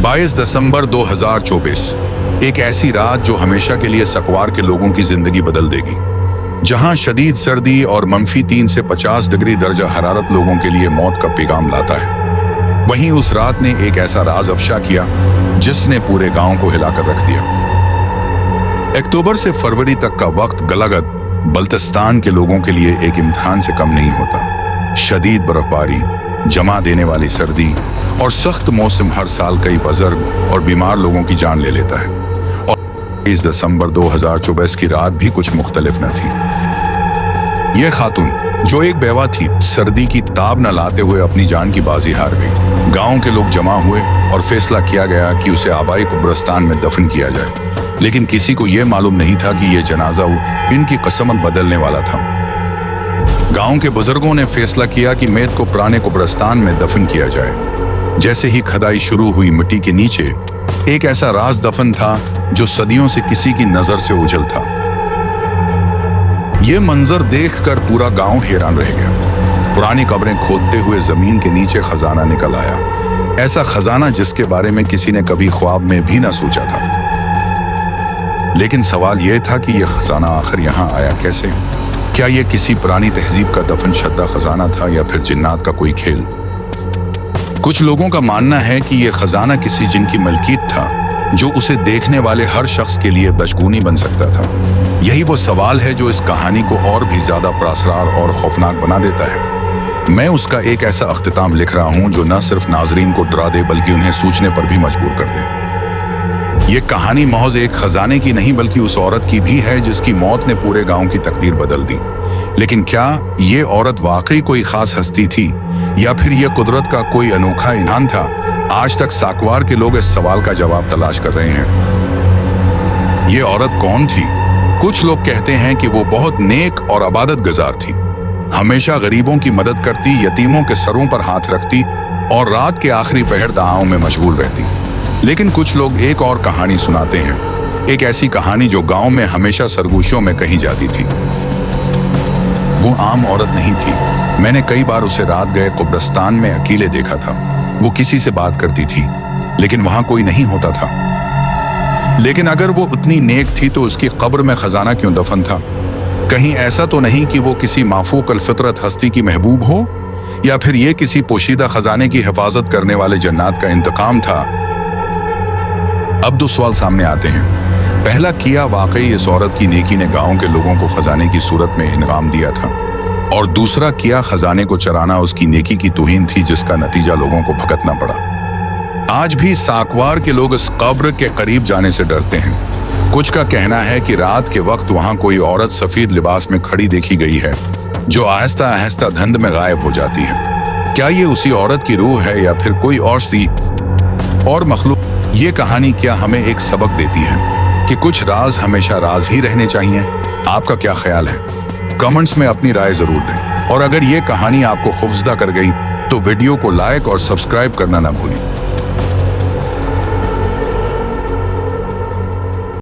22 दिसंबर 2024 एक ऐसी रात जो हमेशा के लिए सकवार के लोगों की जिंदगी बदल देगी। जहां शदीद सर्दी और मंफी 3 से 50 डिग्री दर्जा हरारत लोगों के लिए मौत का पैगाम लाता है, वहीं उस रात ने एक ऐसा राज अफशा किया जिसने पूरे गांव को हिलाकर रख दिया। अक्टूबर से फरवरी तक का वक्त गलागत बल्तिस्तान के लोगों के लिए एक इम्तिहान से कम नहीं होता। शदीद बर्फबारी, जमा देने वाली सर्दी और सख्त मौसम हर साल कई बुजुर्ग और बीमार लोगों की जान ले लेता है। और 23 दिसंबर 2024 की रात भी कुछ मुख्तलिफ न थी। यह खातून जो एक बेवा थी, सर्दी की ताब न लाते हुए अपनी जान की बाजी हार गई। गांव के लोग जमा हुए और फैसला किया गया कि उसे आबाई कब्रिस्तान में दफन किया जाए, लेकिन किसी को यह मालूम नहीं था कि यह जनाजा इनकी कसमत बदलने वाला था। गांव के बुजुर्गों ने फैसला किया कि मैयत को पुराने कब्रिस्तान में दफन किया जाए। जैसे ही खुदाई शुरू हुई, मिट्टी के नीचे एक ऐसा राज दफन था जो सदियों से किसी की नजर से ओझल था। यह मंजर देखकर पूरा गांव हैरान रह गया। पुरानी कब्रें खोदते हुए जमीन के नीचे खजाना निकल आया, ऐसा खजाना जिसके बारे में किसी ने कभी ख्वाब में भी ना सोचा था। लेकिन सवाल यह था कि यह खजाना आखिर यहाँ आया कैसे? क्या यह किसी पुरानी तहजीब का दफन शद्दा खजाना था या फिर जिन्नात का कोई खेल? कुछ लोगों का मानना है कि यह खजाना किसी जिन की मलकीत था, जो उसे देखने वाले हर शख्स के लिए बशगूनी बन सकता था। यही वो सवाल है जो इस कहानी को और भी ज्यादा पुरअसरार और खौफनाक बना देता है। मैं उसका एक ऐसा अख्तिताम लिख रहा हूं जो न सिर्फ नाजरीन को डरा दे बल्कि उन्हें सोचने पर भी मजबूर कर दे। ये कहानी महज एक खजाने की नहीं बल्कि उस औरत की भी है जिसकी मौत ने पूरे गांव की तकदीर बदल दी। लेकिन क्या ये औरत वाकई कोई खास हस्ती थी या फिर यह कुदरत का कोई अनोखा इनाम था? आज तक साकवार के लोग इस सवाल का जवाब तलाश कर रहे हैं। ये औरत कौन थी? कुछ लोग कहते हैं कि वो बहुत नेक और इबादत गुजार थी, हमेशा गरीबों की मदद करती, यतीमों के सरों पर हाथ रखती और रात के आखिरी पहर दुआओं में मशगूल रहती। लेकिन कुछ लोग एक और कहानी सुनाते हैं, एक ऐसी कहानी जो गांव में हमेशा सरगोशियों में कही जाती थी। वो आम औरत नहीं थी। मैंने कई बार उसे रात गए कब्रिस्तान में अकेले देखा था। वो किसी से बात करती थी, लेकिन वहां कोई नहीं होता था। लेकिन अगर वो उतनी नेक थी तो उसकी कब्र में खजाना क्यों दफन था? कहीं ऐसा तो नहीं कि वो किसी माफूक अल-फितरत हस्ती की महबूब हो, या फिर ये किसी पोशीदा खजाने की हिफाजत करने वाले जन्नात का इंतकाम था? अब दो सवाल सामने आते हैं। पहला, किया वाकई इस औरत की नेकी ने गांव के लोगों को खजाने की सूरत में इनाम दिया था? और दूसरा, किया खजाने को चराना उसकी नेकी की तौहीन थी जिसका नतीजा लोगों को भुगतना पड़ा? आज भी साकवार के लोग इस कब्र के करीब जाने से डरते हैं। कुछ का कहना है कि रात के वक्त वहां कोई औरत सफेद लिबास में खड़ी देखी गई है जो आहिस्ता आहिस्ता धुंध में गायब हो जाती है। क्या ये उसी औरत की रूह है या फिर कोई और सी और मखलूक? ये कहानी क्या हमें एक सबक देती है कि कुछ राज हमेशा राज ही रहने चाहिए? आपका क्या ख्याल है? कमेंट्स में अपनी राय जरूर दें। और अगर ये कहानी आपको खौफजदा कर गई तो वीडियो को लाइक और सब्सक्राइब करना ना भूलें।